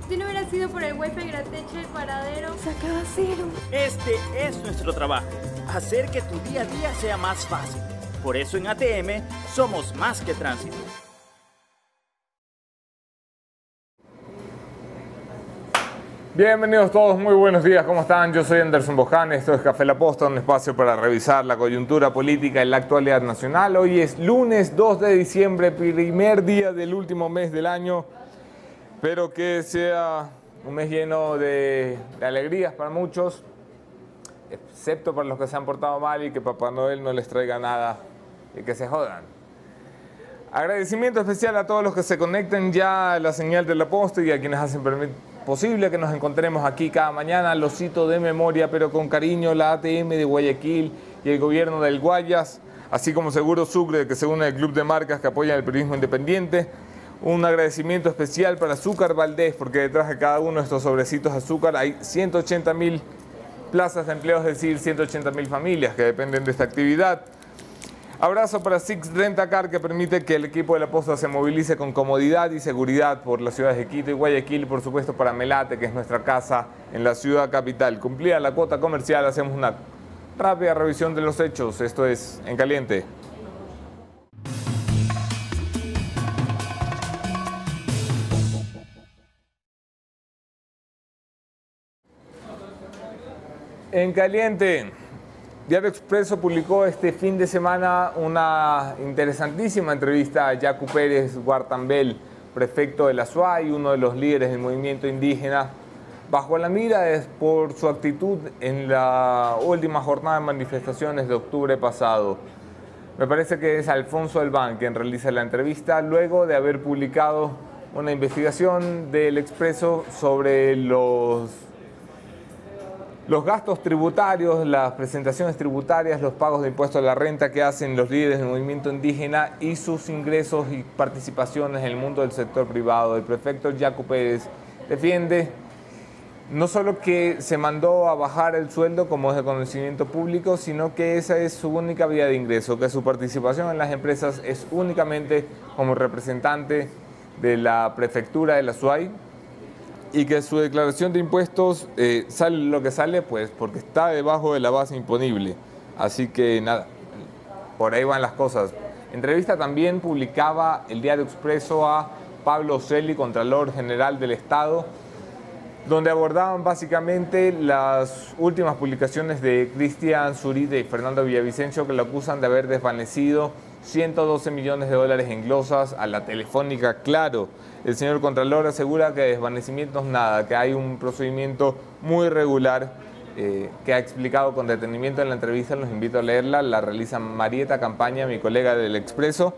Si no hubiera sido por el wifi gratis del paradero, sacaba cero. Este es nuestro trabajo, hacer que tu día a día sea más fácil. Por eso en ATM somos más que tránsito. Bienvenidos todos, muy buenos días, ¿cómo están? Yo soy Anderson Boján, esto es Café La Posta, un espacio para revisar la coyuntura política y la actualidad nacional. Hoy es lunes 2 de diciembre, primer día del último mes del año. Espero que sea un mes lleno de alegrías para muchos, excepto para los que se han portado mal y que Papá Noel no les traiga nada y que se jodan. Agradecimiento especial a todos los que se conecten ya a la señal de La Posta y a quienes hacen posible que nos encontremos aquí cada mañana. Lo cito de memoria, pero con cariño, la ATM de Guayaquil y el gobierno del Guayas, así como Seguro Sucre, que se une al club de marcas que apoyan el periodismo independiente. Un agradecimiento especial para Azúcar Valdés, porque detrás de cada uno de estos sobrecitos de azúcar hay 180.000 plazas de empleo, es decir, 180.000 familias que dependen de esta actividad. Abrazo para Six Rentacar, que permite que el equipo de La Posta se movilice con comodidad y seguridad por las ciudades de Quito y Guayaquil, y por supuesto para Melate, que es nuestra casa en la ciudad capital. Cumplida la cuota comercial, hacemos una rápida revisión de los hechos. Esto es En Caliente. En Caliente. Diario Expreso publicó este fin de semana una interesantísima entrevista a Yacu Pérez Guartambel, prefecto de la SUAY, uno de los líderes del movimiento indígena, bajo la mira por su actitud en la última jornada de manifestaciones de octubre pasado. Me parece que es Alfonso Elván quien realiza la entrevista luego de haber publicado una investigación del Expreso sobre los gastos tributarios, las presentaciones tributarias, los pagos de impuestos a la renta que hacen los líderes del movimiento indígena y sus ingresos y participaciones en el mundo del sector privado. El prefecto Yacu Pérez defiende no solo que se mandó a bajar el sueldo como es de conocimiento público, sino que esa es su única vía de ingreso, que su participación en las empresas es únicamente como representante de la prefectura de la SUAY, y que su declaración de impuestos sale lo que sale, pues porque está debajo de la base imponible. Así que nada, por ahí van las cosas. Entrevista también publicaba el Diario Expreso a Pablo Ocelli, Contralor General del Estado, donde abordaban básicamente las últimas publicaciones de Cristian Zurita y Fernando Villavicencio, que lo acusan de haber desvanecido 112 millones de dólares en glosas a la Telefónica Claro. El señor Contralor asegura que desvanecimientos nada, que hay un procedimiento muy regular que ha explicado con detenimiento en la entrevista. Los invito a leerla, la realiza Marieta Campaña, mi colega del Expreso.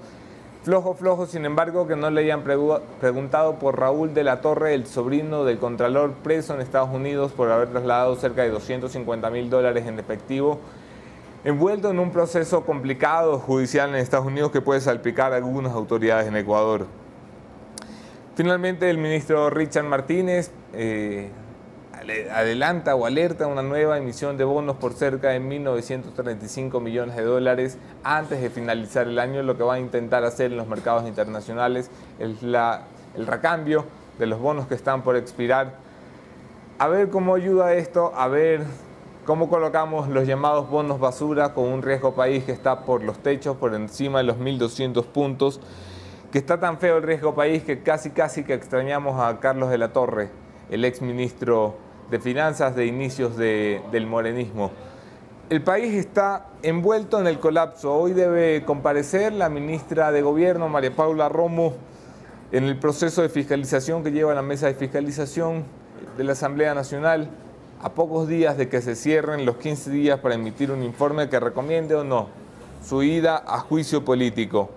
Flojo, sin embargo, que no le hayan preguntado por Raúl de la Torre, el sobrino del Contralor preso en Estados Unidos por haber trasladado cerca de 250.000 dólares en efectivo, envuelto en un proceso complicado judicial en Estados Unidos que puede salpicar a algunas autoridades en Ecuador. Finalmente, el ministro Richard Martínez adelanta o alerta una nueva emisión de bonos por cerca de 1.935 millones de dólares antes de finalizar el año. Lo que va a intentar hacer en los mercados internacionales es el recambio de los bonos que están por expirar. A ver cómo ayuda esto, a ver cómo colocamos los llamados bonos basura con un riesgo país que está por los techos, por encima de los 1.200 puntos, que está tan feo el riesgo país que casi que extrañamos a Carlos de la Torre, el exministro de Finanzas de inicios del morenismo. El país está envuelto en el colapso. Hoy debe comparecer la ministra de Gobierno, María Paula Romo, en el proceso de fiscalización que lleva la mesa de fiscalización de la Asamblea Nacional, a pocos días de que se cierren los 15 días para emitir un informe que recomiende o no su ida a juicio político.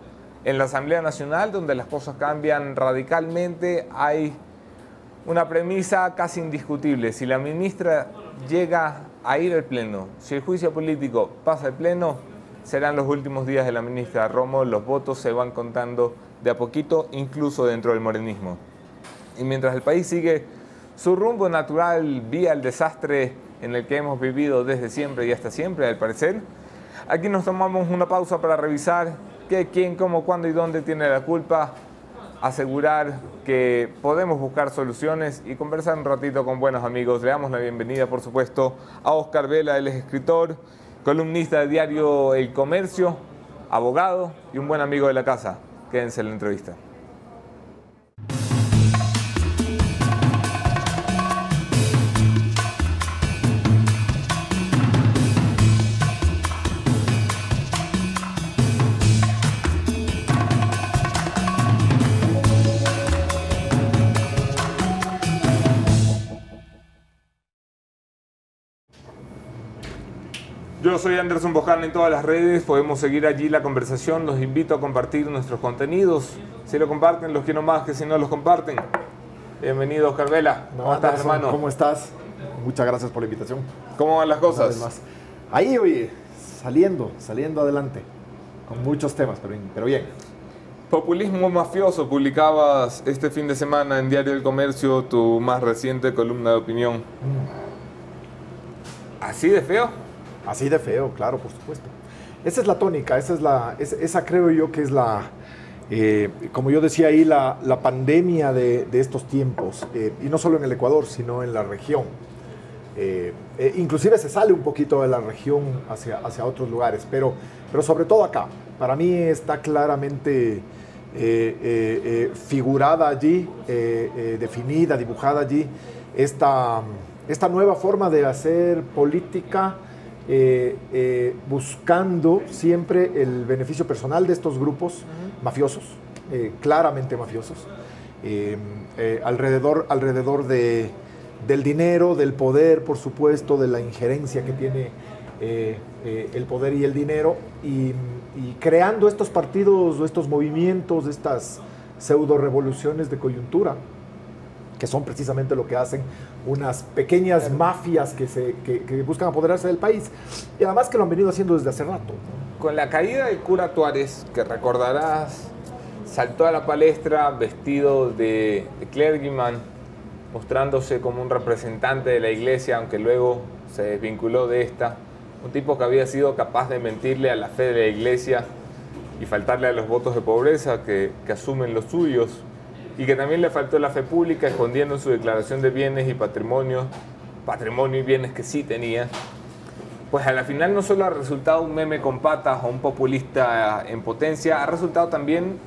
En la Asamblea Nacional, donde las cosas cambian radicalmente, hay una premisa casi indiscutible. Si la ministra llega a ir al Pleno, si el juicio político pasa al Pleno, serán los últimos días de la ministra Romo. Los votos se van contando de a poquito, incluso dentro del morenismo. Y mientras el país sigue su rumbo natural vía el desastre en el que hemos vivido desde siempre y hasta siempre, al parecer, aquí nos tomamos una pausa para revisar qué, quién, cómo, cuándo y dónde tiene la culpa. asegurar que podemos buscar soluciones y conversar un ratito con buenos amigos. Le damos la bienvenida, por supuesto, a Oscar Vela. Él es escritor, columnista de diario El Comercio, abogado y un buen amigo de la casa. Quédense en la entrevista. Yo soy Anderson Bojana en todas las redes, podemos seguir allí la conversación, los invito a compartir nuestros contenidos. Si lo comparten, los quiero más que si no los comparten. Bienvenido, Oscar Vela. ¿Cómo estás, hermano? ¿Cómo estás? Muchas gracias por la invitación. ¿Cómo van las cosas? Ahí, oye, saliendo adelante, con muchos temas, pero bien. Populismo mafioso, publicabas este fin de semana en Diario El Comercio tu más reciente columna de opinión. ¿Así de feo? Así de feo, claro, por supuesto. Esa es la tónica, esa creo yo que es la, como yo decía ahí, la pandemia de estos tiempos, y no solo en el Ecuador, sino en la región. Inclusive se sale un poquito de la región hacia otros lugares, pero sobre todo acá. Para mí está claramente figurada allí, definida, dibujada allí, esta nueva forma de hacer política, buscando siempre el beneficio personal de estos grupos mafiosos, claramente mafiosos, alrededor del dinero, del poder, por supuesto, de la injerencia que tiene el poder y el dinero, y creando estos partidos, estos movimientos, estas pseudo revoluciones de coyuntura, que son precisamente lo que hacen unas pequeñas mafias que buscan apoderarse del país, y además que lo han venido haciendo desde hace rato. Con la caída del cura Tuárez, que recordarás, saltó a la palestra vestido de clergyman, mostrándose como un representante de la iglesia, aunque luego se desvinculó de esta, un tipo que había sido capaz de mentirle a la fe de la iglesia y faltarle a los votos de pobreza que asumen los suyos, y que también le faltó la fe pública, escondiendo en su declaración de bienes y patrimonio y bienes que sí tenía. Pues a la final no solo ha resultado un meme con patas o un populista en potencia, ha resultado también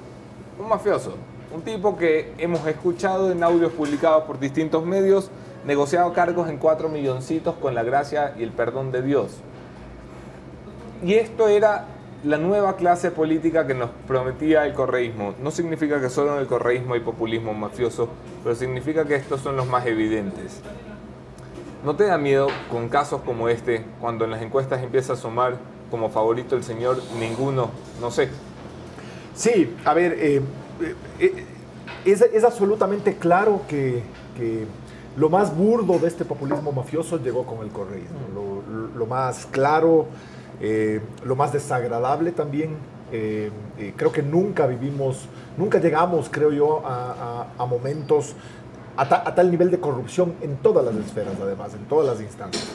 un mafioso, un tipo que hemos escuchado en audios publicados por distintos medios, negociado cargos en 4 milloncitos con la gracia y el perdón de Dios. Y esto era la nueva clase política que nos prometía el correísmo. No significa que solo en el correísmo hay populismo mafioso, pero significa que estos son los más evidentes. ¿No te da miedo con casos como este, cuando en las encuestas empieza a asomar como favorito el señor ninguno, no sé? Sí, a ver, es absolutamente claro que lo más burdo de este populismo mafioso llegó con el correísmo. Lo más claro, lo más desagradable también. Creo que nunca llegamos, creo yo, a momentos, a tal nivel de corrupción en todas las esferas, además, en todas las instancias.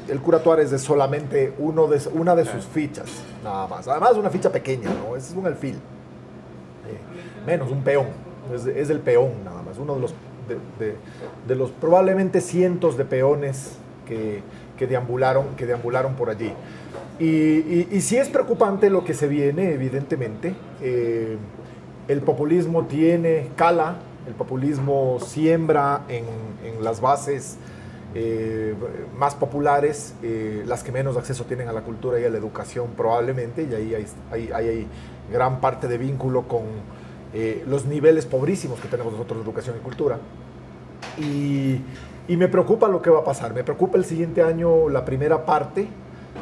El cura Tuárez es solamente una de sus fichas, nada más. Además, una ficha pequeña, ¿no? Es un alfil, menos un peón. Es el peón, nada más. Uno de los probablemente cientos de peones que deambularon por allí. Y sí es preocupante lo que se viene, evidentemente. El populismo cala, el populismo siembra en las bases más populares, las que menos acceso tienen a la cultura y a la educación probablemente, y ahí hay gran parte de vínculo con los niveles pobrísimos que tenemos nosotros de educación y cultura. Y me preocupa lo que va a pasar. Me preocupa el siguiente año, la primera parte,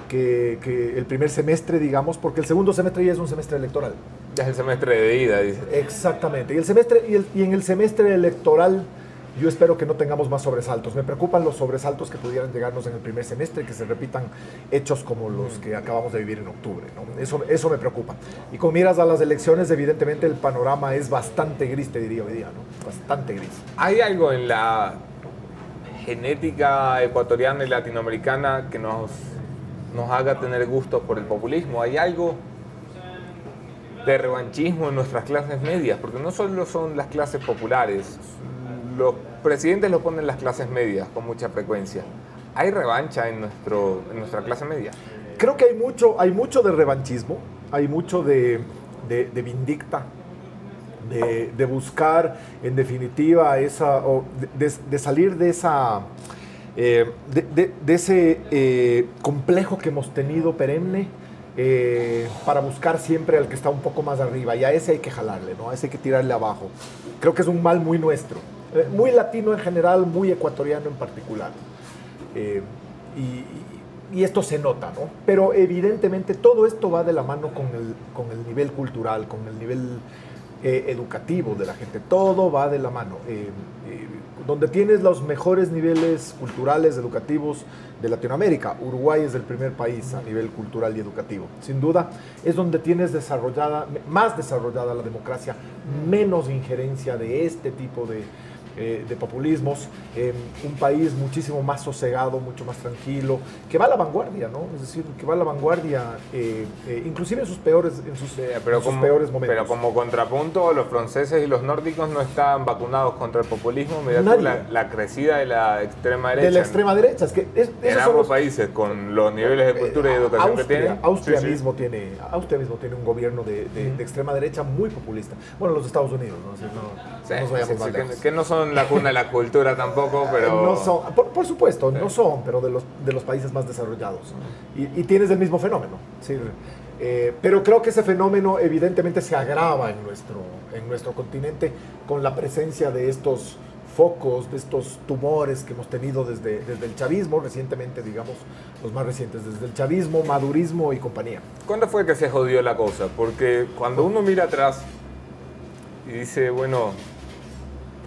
que el primer semestre, digamos, porque el segundo semestre ya es un semestre electoral. Ya es el semestre de ida, dice. Exactamente. Y en el semestre electoral yo espero que no tengamos más sobresaltos. Me preocupan los sobresaltos que pudieran llegarnos en el primer semestre, que se repitan hechos como los que acabamos de vivir en octubre, ¿no? Eso me preocupa. Y con miras a las elecciones, evidentemente el panorama es bastante gris, te diría hoy día, ¿no? Bastante gris. ¿Hay algo en la genética ecuatoriana y latinoamericana que nos haga tener gusto por el populismo? ¿Hay algo de revanchismo en nuestras clases medias, porque no solo son las clases populares, los presidentes lo ponen las clases medias con mucha frecuencia. ¿Hay revancha en nuestra clase media? Creo que hay mucho de revanchismo, hay mucho de vindicta, de buscar, en definitiva, de salir de esa... de ese complejo que hemos tenido perenne, para buscar siempre al que está un poco más arriba, y a ese hay que jalarle, ¿no? A ese hay que tirarle abajo. Creo que es un mal muy nuestro, muy latino en general, muy ecuatoriano en particular. Y esto se nota, ¿no? Pero evidentemente todo esto va de la mano con el nivel cultural, con el nivel educativo de la gente. Todo va de la mano. Donde tienes los mejores niveles culturales, educativos de Latinoamérica, Uruguay es el primer país a nivel cultural y educativo. Sin duda, es donde tienes más desarrollada la democracia, menos injerencia de este tipo de populismos, un país muchísimo más sosegado, mucho más tranquilo, que va a la vanguardia, ¿no? Es decir, que va a la vanguardia, inclusive en sus peores momentos. Pero como contrapunto, los franceses y los nórdicos no están vacunados contra el populismo. Mira tú la crecida de la extrema derecha. De la extrema derecha. Es que en ambos países, con los niveles de cultura y educación que tienen. Austria mismo tiene un gobierno de extrema derecha muy populista. Bueno, los Estados Unidos, ¿no? Así, no nos vayamos más lejos. Que no son la cuna de la cultura tampoco, pero... No son, por supuesto, no son, pero de los países más desarrollados. Y tienes el mismo fenómeno. ¿Sí? Pero creo que ese fenómeno evidentemente se agrava en nuestro continente con la presencia de estos focos, de estos tumores que hemos tenido desde el chavismo, recientemente, digamos, los más recientes, desde el chavismo, madurismo y compañía. ¿Cuándo fue que se jodió la cosa? Porque cuando uno mira atrás y dice, bueno...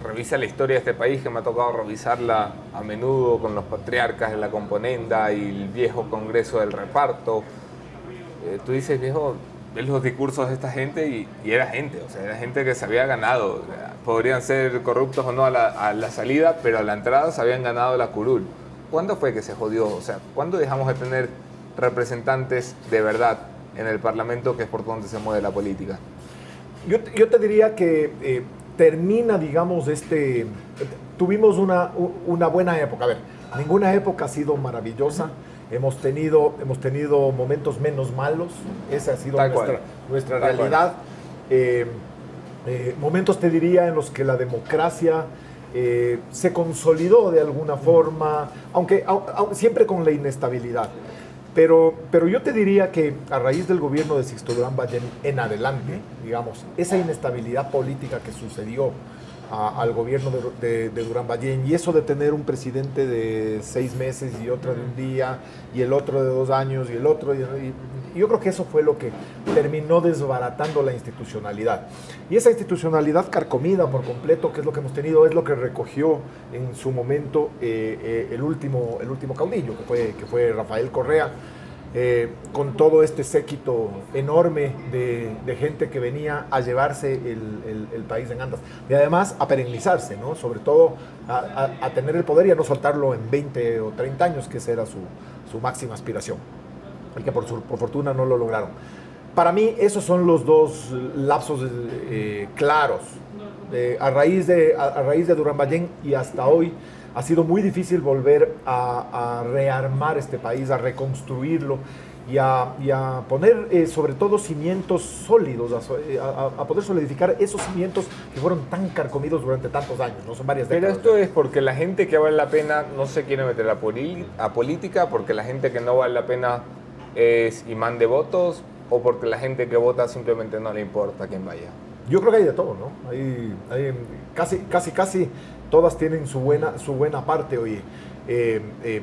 Revisa la historia de este país, que me ha tocado revisarla a menudo con los patriarcas de la componenda y el viejo Congreso del Reparto. Tú dices, viejo, ves los discursos de esta gente y era gente, o sea, era gente que se había ganado. O sea, podrían ser corruptos o no a la salida, pero a la entrada se habían ganado la curul. ¿Cuándo fue que se jodió? O sea, ¿cuándo dejamos de tener representantes de verdad en el Parlamento, que es por donde se mueve la política? Yo te diría que... termina, digamos, tuvimos una buena época. A ver, ninguna época ha sido maravillosa. Hemos tenido momentos menos malos. Esa ha sido nuestra realidad. Momentos, te diría, en los que la democracia se consolidó de alguna forma, aunque siempre con la inestabilidad. Pero yo te diría que a raíz del gobierno de Sixto Durán Ballén en adelante, digamos, esa inestabilidad política que sucedió al gobierno de Durán Ballén, y eso de tener un presidente de 6 meses y otro de un día, y el otro de 2 años, y el otro... Y yo creo que eso fue lo que terminó desbaratando la institucionalidad. Y esa institucionalidad carcomida por completo, que es lo que hemos tenido, es lo que recogió en su momento el último caudillo, que fue Rafael Correa, con todo este séquito enorme de gente que venía a llevarse el país en andas. Y además a perennizarse, ¿no? Sobre todo a tener el poder y a no soltarlo en 20 o 30 años, que esa era su máxima aspiración. Y que por fortuna no lo lograron. Para mí esos son los dos lapsos claros. A raíz de Durán Ballén y hasta hoy ha sido muy difícil volver a rearmar este país, a reconstruirlo y a poner sobre todo cimientos sólidos, a poder solidificar esos cimientos que fueron tan carcomidos durante tantos años, ¿no? Son varias décadas. Pero esto es porque la gente que vale la pena no se quiere meter a política, porque la gente que no vale la pena es imán de votos, o porque la gente que vota simplemente no le importa quién vaya. Yo creo que hay de todo, ¿no? Hay casi todas tienen su buena parte, oye.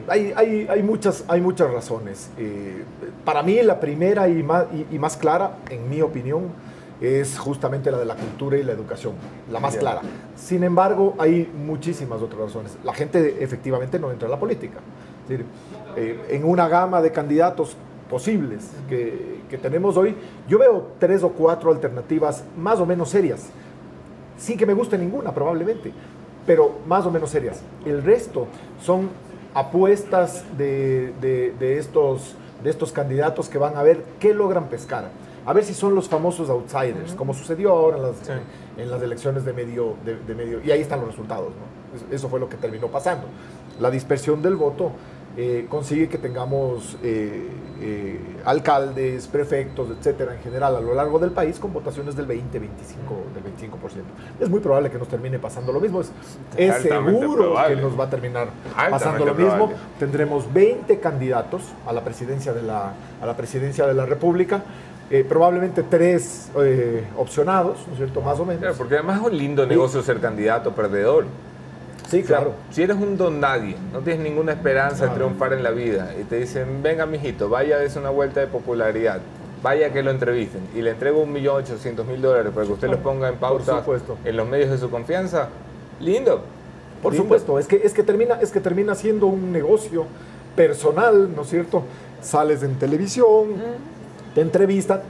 Hay muchas razones. Para mí la primera y más clara, en mi opinión, es justamente la de la cultura y la educación, la más clara. Sin embargo, hay muchísimas otras razones. La gente efectivamente no entra a la política. Es decir, en una gama de candidatos posibles que tenemos hoy, yo veo 3 o 4 alternativas más o menos serias, sin que me guste ninguna probablemente, pero más o menos serias. El resto son apuestas de estos candidatos que van a ver qué logran pescar, a ver si son los famosos outsiders, como sucedió ahora en las elecciones de medio, y ahí están los resultados, ¿no? Eso fue lo que terminó pasando. La dispersión del voto consigue que tengamos alcaldes, prefectos, etcétera, en general a lo largo del país con votaciones del 20-25%. Es muy probable que nos termine pasando lo mismo. Es seguro que nos va a terminar pasando lo mismo. Tendremos 20 candidatos a la presidencia de la República. Probablemente 3 opcionados, ¿no es cierto? Más o menos. Claro, porque además es un lindo negocio ser candidato perdedor. Sí, claro. Si eres un don nadie, no tienes ninguna esperanza de triunfar en la vida y te dicen, venga mijito, vaya a darse una vuelta de popularidad, vaya que lo entrevisten y le entrego $1.800.000 para que usted lo ponga en pauta en los medios de su confianza, lindo. Por supuesto, es que termina siendo un negocio personal, ¿no es cierto? Sales en televisión, te entrevistan,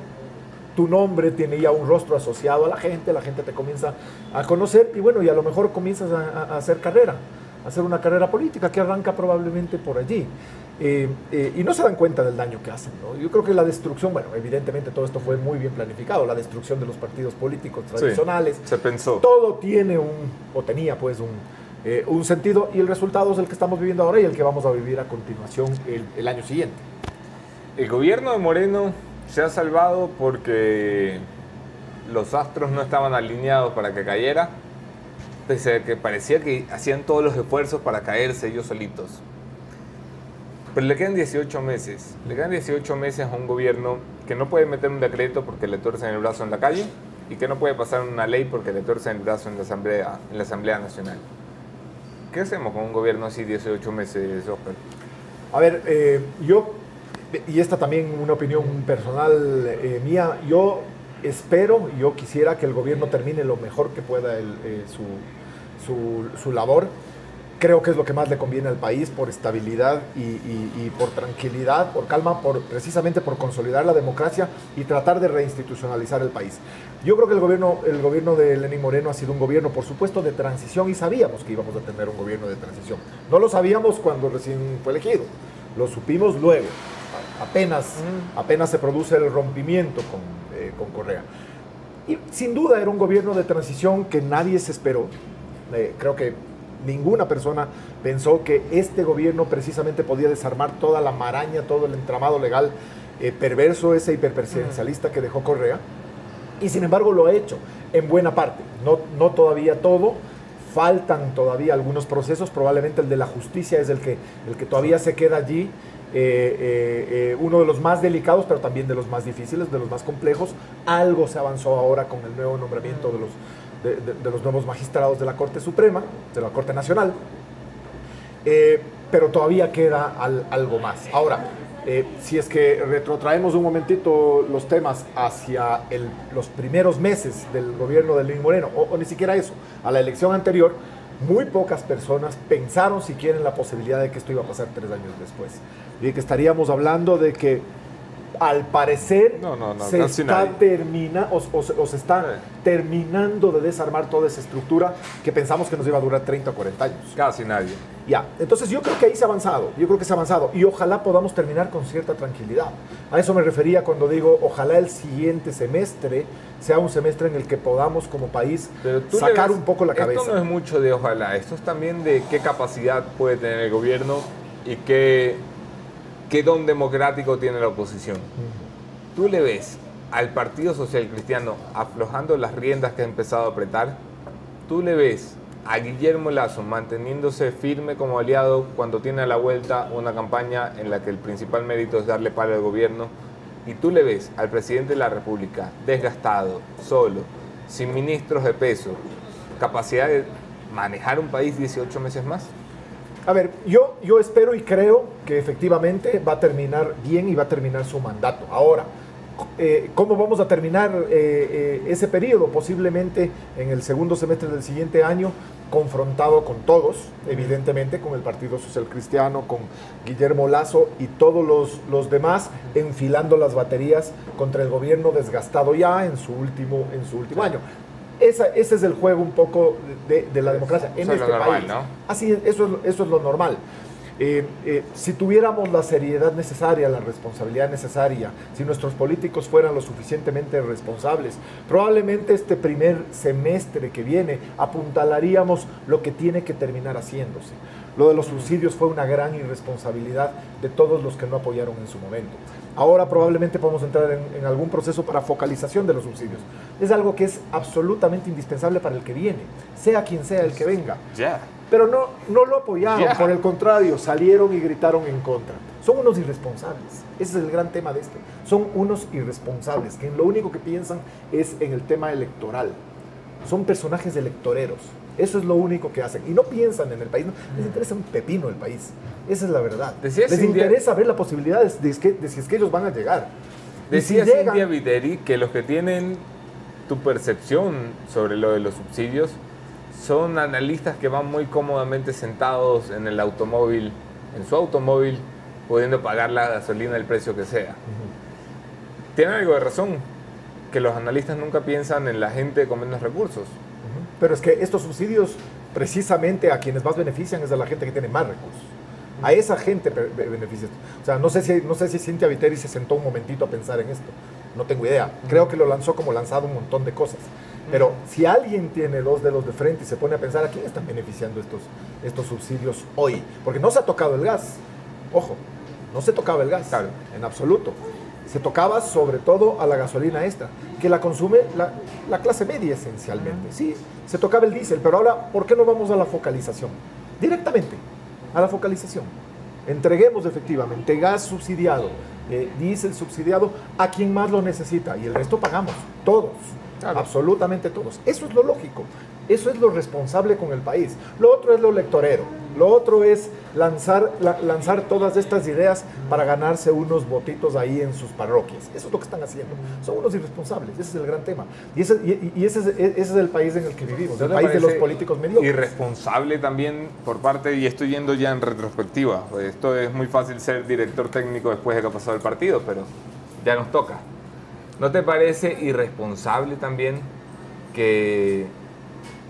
tu nombre tiene ya un rostro asociado a la gente te comienza a conocer y bueno, y a lo mejor comienzas a hacer una carrera política que arranca probablemente por allí. Y no se dan cuenta del daño que hacen, ¿no? Yo creo que la destrucción, bueno, evidentemente todo esto fue muy bien planificado, la destrucción de los partidos políticos tradicionales. Sí, se pensó. Todo tenía un sentido y el resultado es el que estamos viviendo ahora y el que vamos a vivir a continuación el año siguiente. El gobierno de Moreno se ha salvado porque los astros no estaban alineados para que cayera, pese a que parecía que hacían todos los esfuerzos para caerse ellos solitos. Pero le quedan 18 meses. Le quedan 18 meses a un gobierno que no puede meter un decreto porque le tuercen el brazo en la calle y que no puede pasar una ley porque le tuercen el brazo en la Asamblea Nacional. ¿Qué hacemos con un gobierno así 18 meses, Oscar? A ver, y esta también una opinión personal mía, yo quisiera que el gobierno termine lo mejor que pueda su labor. Creo que es lo que más le conviene al país por estabilidad y por tranquilidad, por calma, precisamente por consolidar la democracia y tratar de reinstitucionalizar el país. Yo creo que el gobierno de Lenín Moreno ha sido un gobierno, por supuesto, de transición y sabíamos que íbamos a tener un gobierno de transición. No lo sabíamos cuando recién fue elegido, lo supimos luego. Apenas se produce el rompimiento con Correa. Y sin duda era un gobierno de transición que nadie se esperó. Creo que ninguna persona pensó que este gobierno precisamente podía desarmar toda la maraña, todo el entramado legal perverso, ese hiperpresidencialista que dejó Correa. Y sin embargo lo ha hecho en buena parte. No todavía todo. Faltan todavía algunos procesos. Probablemente el de la justicia es el que todavía se queda allí. Uno de los más delicados, pero también de los más difíciles, de los más complejos. Algo se avanzó ahora con el nuevo nombramiento de los nuevos magistrados de la Corte Suprema, de la Corte Nacional, pero todavía queda algo más. Ahora, si es que retrotraemos un momentito los temas hacia los primeros meses del gobierno de Lenín Moreno, o ni siquiera eso, a la elección anterior, muy pocas personas pensaron siquiera en la posibilidad de que esto iba a pasar 3 años después. Y que estaríamos hablando de que al parecer se está terminando de desarmar toda esa estructura que pensamos que nos iba a durar 30 o 40 años. Casi nadie. Ya, entonces yo creo que ahí se ha avanzado, y ojalá podamos terminar con cierta tranquilidad. A eso me refería cuando digo, ojalá el siguiente semestre sea un semestre en el que podamos como país sacar un poco la cabeza. Esto no es mucho de ojalá, esto es también de qué capacidad puede tener el gobierno y qué don democrático tiene la oposición. Tú le ves al Partido Social Cristiano aflojando las riendas que ha empezado a apretar. Tú le ves a Guillermo Lasso manteniéndose firme como aliado cuando tiene a la vuelta una campaña en la que el principal mérito es darle palo al gobierno. Y tú le ves al presidente de la República desgastado, solo, sin ministros de peso, capacidad de manejar un país 18 meses más. A ver, yo espero y creo que efectivamente va a terminar bien y va a terminar su mandato. Ahora, ¿cómo vamos a terminar ese periodo? Posiblemente en el segundo semestre del siguiente año, confrontado con todos, evidentemente, con el Partido Social Cristiano, con Guillermo Lasso y todos los demás, enfilando las baterías contra el gobierno desgastado ya en su último año. Ese es el juego un poco de la democracia en este país. ¿No? Así, eso es lo normal. Si tuviéramos la seriedad necesaria, la responsabilidad necesaria, si nuestros políticos fueran lo suficientemente responsables, probablemente este primer semestre que viene apuntalaríamos lo que tiene que terminar haciéndose. Lo de los subsidios fue una gran irresponsabilidad de todos los que no apoyaron en su momento. Ahora probablemente podemos entrar en algún proceso para focalización de los subsidios. Es algo que es absolutamente indispensable para el que viene, sea quien sea el que venga. Ya. Pero no lo apoyaron, por el contrario, salieron y gritaron en contra. Son unos irresponsables, ese es el gran tema de esto. Son unos irresponsables, que lo único que piensan es en el tema electoral. Son personajes electoreros, eso es lo único que hacen. Y no piensan en el país, les interesa un pepino el país, esa es la verdad. Les interesa ver la posibilidad de si es que ellos van a llegar. Decía Cynthia Viteri que los que tienen tu percepción sobre lo de los subsidios son analistas que van muy cómodamente sentados en el automóvil, en su automóvil, pudiendo pagar la gasolina del precio que sea. Tienen algo de razón, que los analistas nunca piensan en la gente con menos recursos. Pero es que estos subsidios, precisamente a quienes más benefician es a la gente que tiene más recursos. A esa gente beneficia. O sea, no sé si Cynthia Viteri se sentó un momentito a pensar en esto. No tengo idea. Creo que lo lanzó como lanzado un montón de cosas. Pero si alguien tiene dos dedos de frente y se pone a pensar a quién están beneficiando estos subsidios hoy, porque no se ha tocado el gas, ojo, no se tocaba el gas, claro, en absoluto. Se tocaba sobre todo a la gasolina extra, que la consume la clase media esencialmente. Sí, se tocaba el diésel, pero ahora, ¿por qué no vamos a la focalización? Directamente, a la focalización. Entreguemos efectivamente gas subsidiado, diésel subsidiado a quien más lo necesita y el resto pagamos, todos. Claro. Absolutamente todos. Eso es lo lógico, eso es lo responsable con el país. Lo otro es lo electorero, lo otro es lanzar todas estas ideas para ganarse unos votitos ahí en sus parroquias. Eso es lo que están haciendo. Son unos irresponsables, ese es el gran tema. Y ese es el país en el que vivimos, el país de los políticos mediocres. Irresponsable también por parte, y estoy yendo ya en retrospectiva, esto es muy fácil ser director técnico después de que ha pasado el partido, pero ya nos toca. ¿No te parece irresponsable también que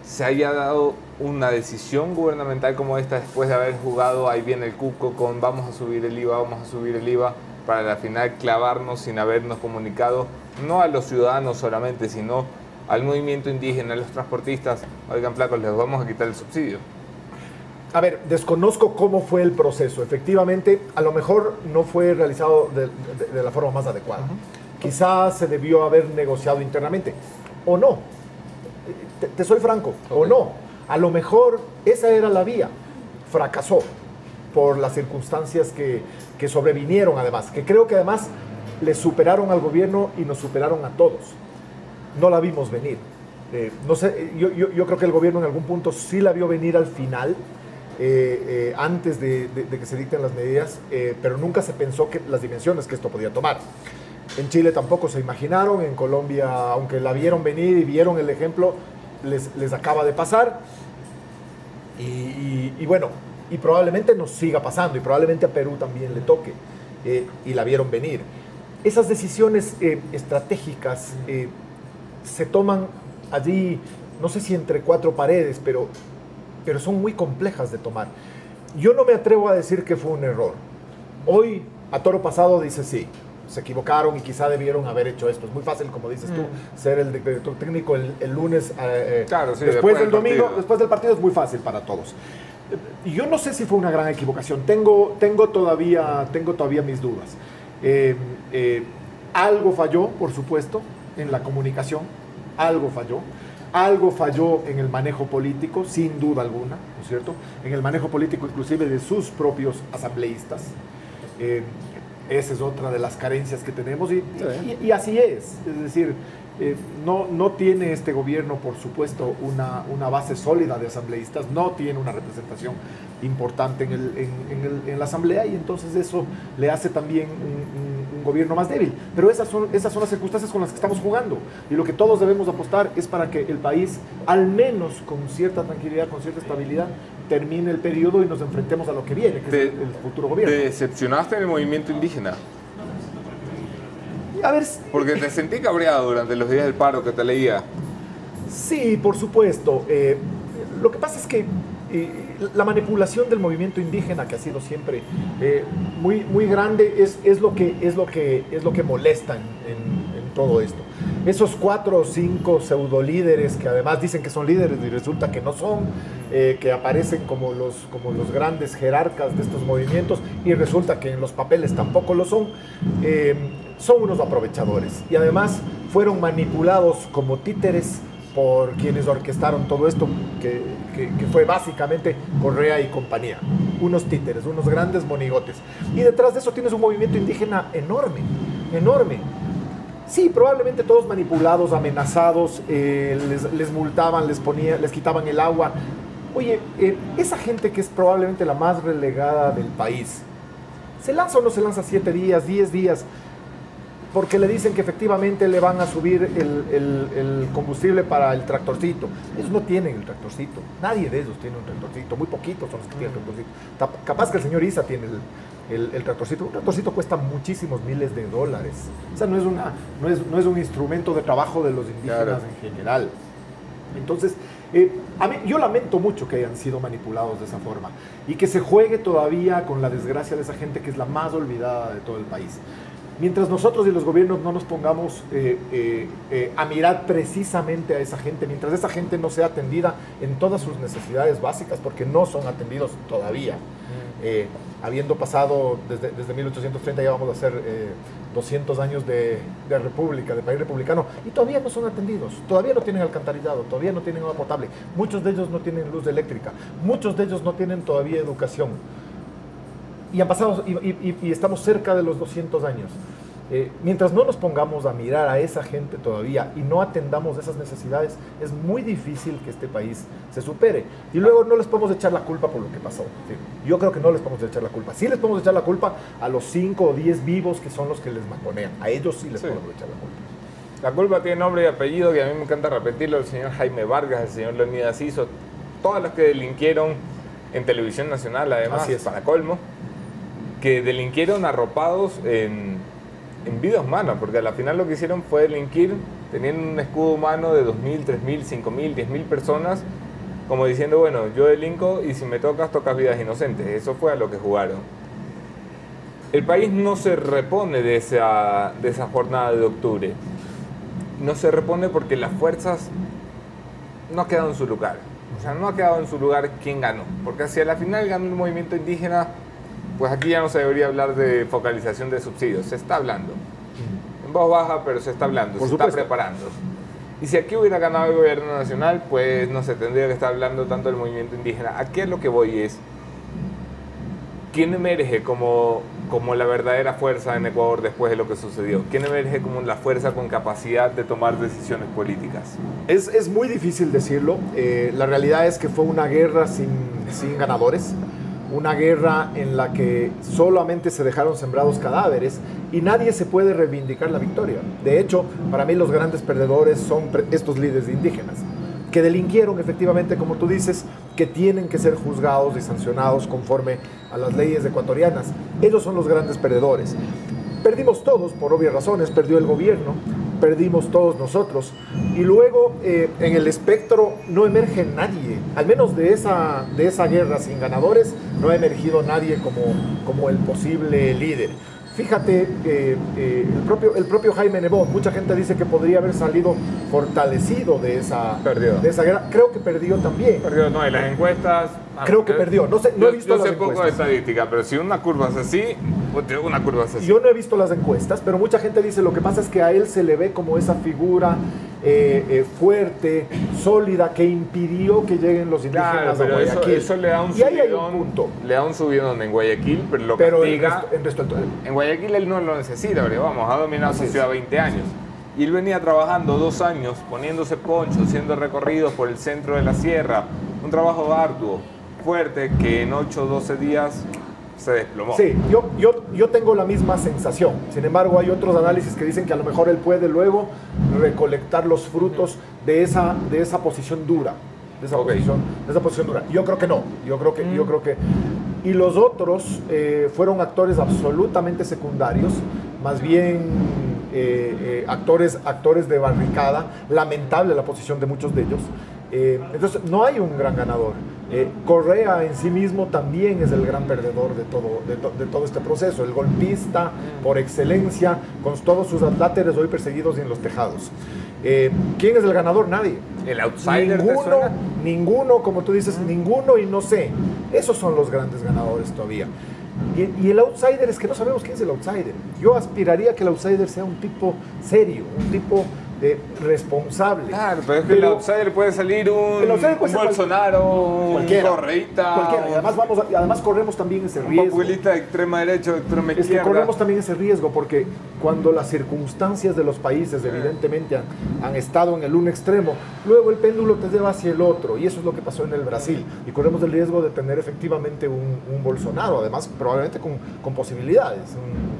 se haya dado una decisión gubernamental como esta después de haber jugado ahí viene el cuco con vamos a subir el IVA, para al final clavarnos sin habernos comunicado, no a los ciudadanos solamente, sino al movimiento indígena, a los transportistas? Oigan, flacos, les vamos a quitar el subsidio. A ver, desconozco cómo fue el proceso. Efectivamente, a lo mejor no fue realizado de la forma más adecuada. Quizás se debió haber negociado internamente, o no. Te soy franco, o no. A lo mejor esa era la vía. Fracasó por las circunstancias que sobrevinieron, además, que creo que además le superaron al gobierno y nos superaron a todos. No la vimos venir. No sé, yo creo que el gobierno en algún punto sí la vio venir al final, antes de que se dicten las medidas, pero nunca se pensó que las dimensiones que esto podía tomar. En Chile tampoco se imaginaron, en Colombia, aunque la vieron venir y vieron el ejemplo, les acaba de pasar. Y bueno, y probablemente nos siga pasando, y probablemente a Perú también le toque, y la vieron venir. Esas decisiones estratégicas se toman allí, no sé si entre cuatro paredes, pero son muy complejas de tomar. Yo no me atrevo a decir que fue un error. Hoy, a toro pasado, dice sí. Se equivocaron y quizá debieron haber hecho esto. Es muy fácil, como dices tú, ser el director técnico el lunes, claro, sí, después del domingo, después del partido es muy fácil para todos. Yo no sé si fue una gran equivocación. Tengo todavía mis dudas. Algo falló, por supuesto, en la comunicación. Algo falló en el manejo político, sin duda alguna, ¿no es cierto? En el manejo político inclusive de sus propios asambleístas. Esa es otra de las carencias que tenemos y así es. Es decir, no tiene este gobierno, por supuesto, una base sólida de asambleístas, no tiene una representación importante en la asamblea y entonces eso le hace también un gobierno más débil. Pero esas son las circunstancias con las que estamos jugando y lo que todos debemos apostar es para que el país, al menos con cierta tranquilidad, con cierta estabilidad, termine el periodo y nos enfrentemos a lo que viene, que es el futuro gobierno. ¿Te decepcionaste en el movimiento indígena? A ver, porque te sentí cabreado durante los días del paro que te leía. Sí, por supuesto. Lo que pasa es que la manipulación del movimiento indígena, que ha sido siempre muy grande, es lo que molesta en todo esto. Esos 4 o 5 pseudo líderes que además dicen que son líderes y resulta que no son, que aparecen como los grandes jerarcas de estos movimientos y resulta que en los papeles tampoco lo son unos aprovechadores y además fueron manipulados como títeres por quienes orquestaron todo esto, que fue básicamente Correa y compañía. Unos títeres, unos grandes monigotes. Y detrás de eso tienes un movimiento indígena enorme, enorme. Sí, probablemente todos manipulados, amenazados, les multaban, les quitaban el agua. Oye, esa gente que es probablemente la más relegada del país, ¿se lanza o no se lanza 7 días, 10 días? Porque le dicen que efectivamente le van a subir el combustible para el tractorcito. Ellos no tienen el tractorcito. Nadie de ellos tiene un tractorcito. Muy poquitos son los que tienen el tractorcito. Capaz que el señor Issa tiene el tractorcito. Un tractorcito cuesta muchísimos miles de dólares. O sea, no es un instrumento de trabajo de los indígenas, claro, en general. Entonces, yo lamento mucho que hayan sido manipulados de esa forma y que se juegue todavía con la desgracia de esa gente que es la más olvidada de todo el país. Mientras nosotros y los gobiernos no nos pongamos a mirar precisamente a esa gente, mientras esa gente no sea atendida en todas sus necesidades básicas, porque no son atendidos todavía. Habiendo pasado desde 1830, ya vamos a hacer 200 años de república, de país republicano, y todavía no son atendidos, todavía no tienen alcantarillado, todavía no tienen agua potable, muchos de ellos no tienen luz eléctrica, muchos de ellos no tienen todavía educación. Y han pasado, y estamos cerca de los 200 años. Mientras no nos pongamos a mirar a esa gente todavía y no atendamos esas necesidades, es muy difícil que este país se supere. Y luego no les podemos echar la culpa por lo que pasó. ¿Sí? Yo creo que no les podemos echar la culpa. Sí les podemos echar la culpa a los 5 o 10 vivos que son los que les maconean. A ellos sí les podemos echar la culpa. La culpa tiene nombre y apellido, que a mí me encanta repetirlo, el señor Jaime Vargas, el señor Leonidas Issa, todos los que delinquieron en Televisión Nacional, además, para colmo, que delinquieron arropados en vidas humanas, porque al final lo que hicieron fue delinquir teniendo un escudo humano de 2.000, 3.000, 5.000, 10.000 personas, como diciendo, bueno, yo delinco y si me tocas vidas inocentes. Eso fue a lo que jugaron. El país no se repone de esa jornada de octubre. No se repone porque las fuerzas no han quedado en su lugar. O sea, no ha quedado en su lugar quién ganó. Porque si a la final ganó el movimiento indígena, pues aquí ya no se debería hablar de focalización de subsidios. Se está hablando. En voz baja, pero se está hablando, se está preparando. Y si aquí hubiera ganado el gobierno nacional, pues no se tendría que estar hablando tanto del movimiento indígena. Aquí es lo que voy es, ¿quién emerge como la verdadera fuerza en Ecuador después de lo que sucedió? ¿Quién emerge como la fuerza con capacidad de tomar decisiones políticas? Es muy difícil decirlo. La realidad es que fue una guerra sin ganadores. Una guerra en la que solamente se dejaron sembrados cadáveres y nadie se puede reivindicar la victoria. De hecho, para mí los grandes perdedores son estos líderes indígenas, que delinquieron efectivamente, como tú dices, que tienen que ser juzgados y sancionados conforme a las leyes ecuatorianas. Ellos son los grandes perdedores. Perdimos todos, por obvias razones, perdió el gobierno, perdimos todos nosotros. Y luego en el espectro no emerge nadie, al menos de esa guerra sin ganadores, no ha emergido nadie como el posible líder. Fíjate, el propio Jaime Nebot, mucha gente dice que podría haber salido fortalecido de esa guerra. Creo que perdió también. Perdió, no, en las encuestas... Creo que perdió, no sé, no he visto las encuestas. Yo sé poco de estadística, pero si una curva es así, una curva es así. Yo no he visto las encuestas, pero mucha gente dice lo que pasa es que a él se le ve como esa figura fuerte, sólida, que impidió que lleguen los indígenas a Guayaquil. Eso le da un subidón, y ahí hay un punto. Le da un subidón en Guayaquil, pero lo castiga. En Guayaquil él no lo necesita, pero vamos, ha dominado esa ciudad 20 años. Y él venía trabajando 2 años, poniéndose ponchos, haciendo recorridos por el centro de la sierra. Un trabajo arduo, fuerte, que en 8 o 12 días se desplomó. Sí, yo tengo la misma sensación. Sin embargo, hay otros análisis que dicen que a lo mejor él puede luego recolectar los frutos de esa posición dura. De esa posición dura. Yo creo que no. Yo creo que... Y los otros fueron absolutamente secundarios, más bien actores de barricada. Lamentable la posición de muchos de ellos. Entonces, no hay un gran ganador. Correa en sí mismo también es el gran perdedor de todo este proceso, el golpista por excelencia, con todos sus adláteres hoy perseguidos y en los tejados. ¿Quién es el ganador? Nadie. ¿El outsider te suena? Ninguno, como tú dices, ninguno y no sé. Esos son los grandes ganadores todavía. Y el outsider es que no sabemos quién es el outsider. Yo aspiraría a que el outsider sea un tipo serio, un tipo responsable. Claro, pero es que el outsider puede salir un Bolsonaro, cualquiera, un Correita. Cualquiera. Y además corremos también ese riesgo. Un populista de extrema derecha o de extrema izquierda. Es que corremos también ese riesgo porque cuando las circunstancias de los países evidentemente han estado en el un extremo, luego el péndulo te lleva hacia el otro. Y eso es lo que pasó en el Brasil. Y corremos el riesgo de tener efectivamente un Bolsonaro, además probablemente con posibilidades.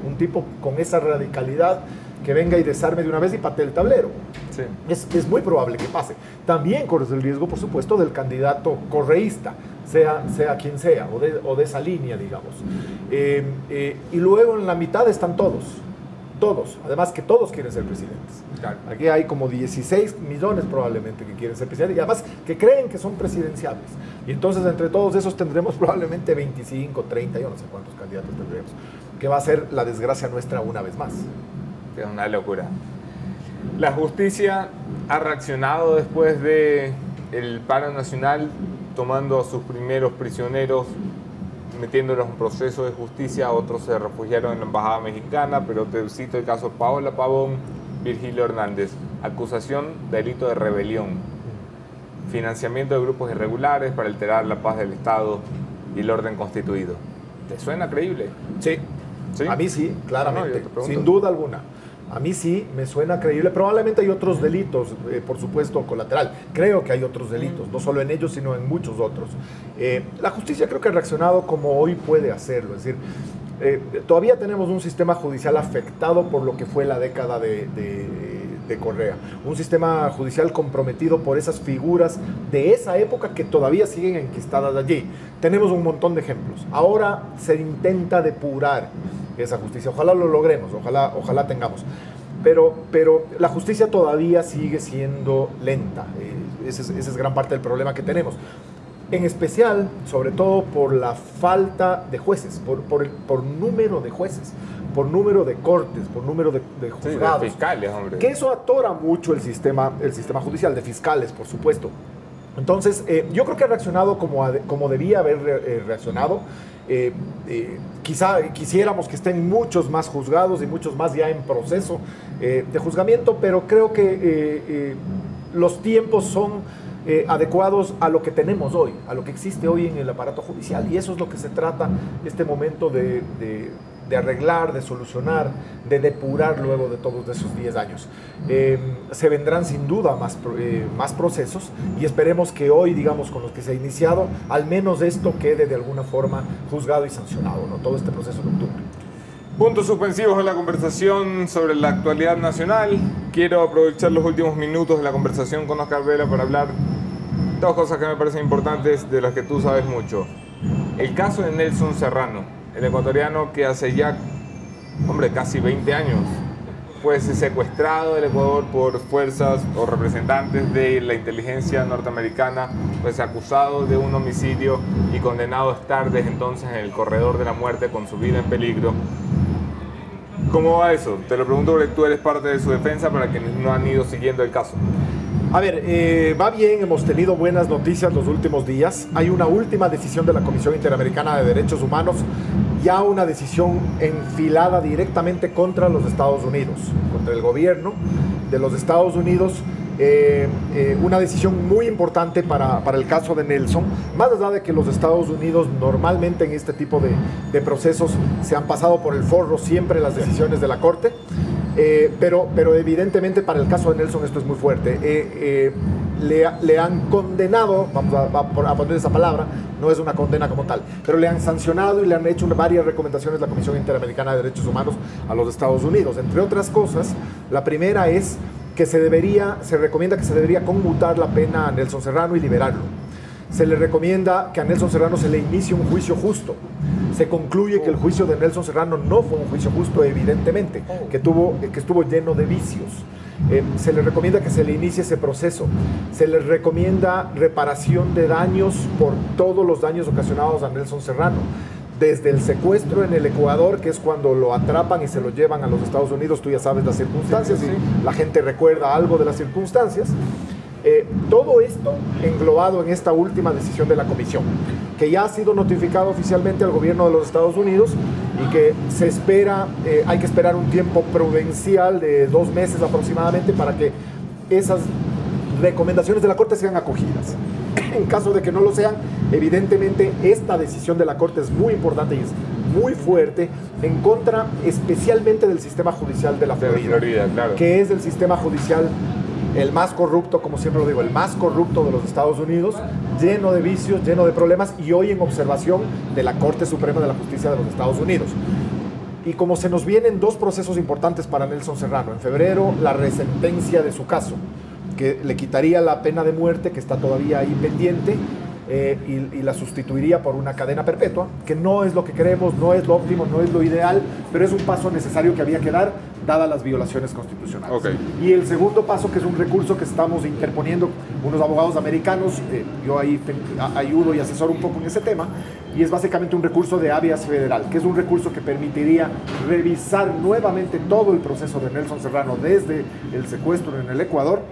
Un tipo con esa radicalidad que venga y desarme de una vez y patee el tablero. Sí. Es muy probable que pase. También corres el riesgo, por supuesto, del candidato correísta, sea quien sea, o de esa línea, digamos. Y luego en la mitad están todos. Además que todos quieren ser presidentes. Claro. Aquí hay como 16 millones probablemente que quieren ser presidentes y además que creen que son presidenciables. Y entonces entre todos esos tendremos probablemente 25, 30, yo no sé cuántos candidatos tendremos, que va a ser la desgracia nuestra una vez más. Es una locura. La justicia ha reaccionado después del paro nacional, tomando a sus primeros prisioneros, metiéndolos en proceso de justicia. Otros se refugiaron en la embajada mexicana, pero te cito el caso Paola Pavón, Virgilio Hernández. Acusación de delito de rebelión, financiamiento de grupos irregulares para alterar la paz del Estado y el orden constituido. ¿Te suena creíble? Sí. ¿Sí? A mí sí, claramente, sin duda alguna. A mí sí, me suena creíble. Probablemente hay otros delitos, por supuesto, colateral. Creo que hay otros delitos, no solo en ellos, sino en muchos otros. La justicia creo que ha reaccionado como hoy puede hacerlo. Es decir, todavía tenemos un sistema judicial afectado por lo que fue la década de Correa. Un sistema judicial comprometido por esas figuras de esa época que todavía siguen enquistadas allí. Tenemos un montón de ejemplos. Ahora se intenta depurar esa justicia. Ojalá lo logremos, ojalá tengamos. Pero la justicia todavía sigue siendo lenta. Esa es gran parte del problema que tenemos. En especial, sobre todo por la falta de jueces, por número de jueces, por número de cortes, por número de juzgados. Sí, de fiscales, hombre. Que eso atora mucho el sistema judicial, de fiscales, por supuesto. Entonces, yo creo que ha reaccionado como debía haber reaccionado. Quizá quisiéramos que estén muchos más juzgados y muchos más ya en proceso de juzgamiento, pero creo que los tiempos son adecuados a lo que tenemos hoy, a lo que existe hoy en el aparato judicial, y eso es lo que se trata este momento de arreglar, de solucionar, de depurar luego de todos esos 10 años. Se vendrán sin duda más procesos y esperemos que hoy, digamos, con los que se ha iniciado, al menos esto quede de alguna forma juzgado y sancionado, ¿no? Todo este proceso de octubre. Puntos suspensivos en la conversación sobre la actualidad nacional. Quiero aprovechar los últimos minutos de la conversación con Oscar Vela para hablar dos cosas que me parecen importantes, de las que tú sabes mucho. El caso de Nelson Serrano, el ecuatoriano que hace ya, casi 20 años fue secuestrado del Ecuador por fuerzas o representantes de la inteligencia norteamericana, pues acusado de un homicidio y condenado a estar desde entonces en el corredor de la muerte con su vida en peligro. ¿Cómo va eso? Te lo pregunto porque tú eres parte de su defensa para quienes no han ido siguiendo el caso. A ver, va bien, hemos tenido buenas noticias los últimos días. Hay una última decisión de la Comisión Interamericana de Derechos Humanos, ya una decisión enfilada directamente contra los Estados Unidos, contra el gobierno de los Estados Unidos. Una decisión muy importante para el caso de Nelson, más allá de que los Estados Unidos normalmente en este tipo de procesos se han pasado por el forro siempre las decisiones de la Corte, pero evidentemente para el caso de Nelson esto es muy fuerte. Le han condenado, vamos a poner esa palabra, no es una condena como tal, pero le han sancionado y le han hecho varias recomendaciones la Comisión Interamericana de Derechos Humanos a los Estados Unidos. Entre otras cosas, la primera es que se recomienda que se debería conmutar la pena a Nelson Serrano y liberarlo. Se le recomienda que a Nelson Serrano se le inicie un juicio justo. Se concluye que el juicio de Nelson Serrano no fue un juicio justo, evidentemente, que estuvo lleno de vicios. se le recomienda que se le inicie ese proceso. Se les recomienda reparación de daños por todos los daños ocasionados a Nelson Serrano. Desde el secuestro en el Ecuador, que es cuando lo atrapan y se lo llevan a los Estados Unidos, tú ya sabes las circunstancias, Sí. y la gente recuerda algo de las circunstancias. Todo esto englobado en esta última decisión de la comisión, que ya ha sido notificado oficialmente al gobierno de los Estados Unidos y que se espera, hay que esperar un tiempo prudencial de 2 meses aproximadamente para que esas recomendaciones de la Corte sean acogidas. En caso de que no lo sean, evidentemente esta decisión de la Corte es muy importante y es muy fuerte en contra especialmente del sistema judicial de la Florida, claro. que es el sistema judicial el más corrupto, como siempre lo digo, el más corrupto de los Estados Unidos, lleno de vicios, lleno de problemas y hoy en observación de la Corte Suprema de la Justicia de los Estados Unidos. Y como se nos vienen 2 procesos importantes para Nelson Serrano, en febrero la resentencia de su caso, que le quitaría la pena de muerte que está todavía ahí pendiente y la sustituiría por una cadena perpetua, que no es lo que queremos, no es lo óptimo, no es lo ideal, pero es un paso necesario que había que dar dadas las violaciones constitucionales. Okay. Y el segundo paso, que es un recurso que estamos interponiendo unos abogados americanos, yo ahí ayudo y asesoro un poco en ese tema, y es básicamente un recurso de habeas federal, que es un recurso que permitiría revisar nuevamente todo el proceso de Nelson Serrano desde el secuestro en el Ecuador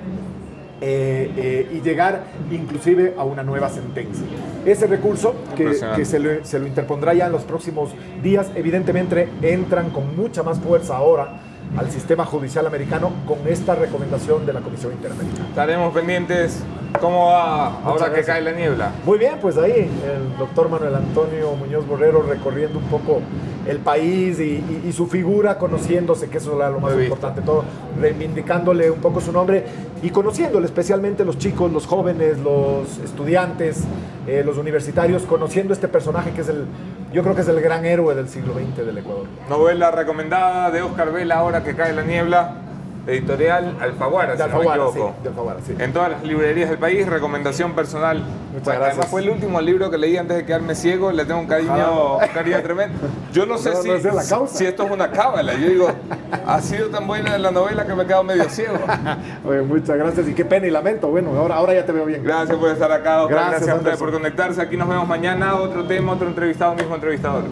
y llegar inclusive a una nueva sentencia. Ese recurso que se lo interpondrá ya en los próximos días, evidentemente entran con mucha más fuerza ahora al sistema judicial americano con esta recomendación de la Comisión Interamericana. Estaremos pendientes. ¿Cómo va ahora que cae la niebla? Muy bien, pues ahí el doctor Manuel Antonio Muñoz Borrero recorriendo un poco el país y su figura, conociéndose, que eso es lo más importante, todo, reivindicándole un poco su nombre y conociéndole especialmente los chicos, los jóvenes, los estudiantes, los universitarios, conociendo este personaje que es yo creo que es el gran héroe del siglo XX del Ecuador. Novela recomendada de Oscar Vela, Ahora que cae la niebla, editorial Alfaguara, De si no me Alfaguara, equivoco. sí, de Alfaguara, sí. En todas las librerías del país, recomendación personal. Muchas Bueno, gracias. además fue el último libro que leí antes de quedarme ciego, le tengo un cariño tremendo. Yo no sé No, no es de la causa. si esto es una cábala. Yo digo, ha sido tan buena la novela que me he quedado medio ciego. Oye, muchas gracias y qué pena y lamento. Bueno, ahora ya te veo bien. Gracias por estar acá, Oscar. Gracias, Gracias a ustedes Anderson. por conectarse. Aquí nos vemos mañana, otro tema, otro entrevistado, mismo entrevistador.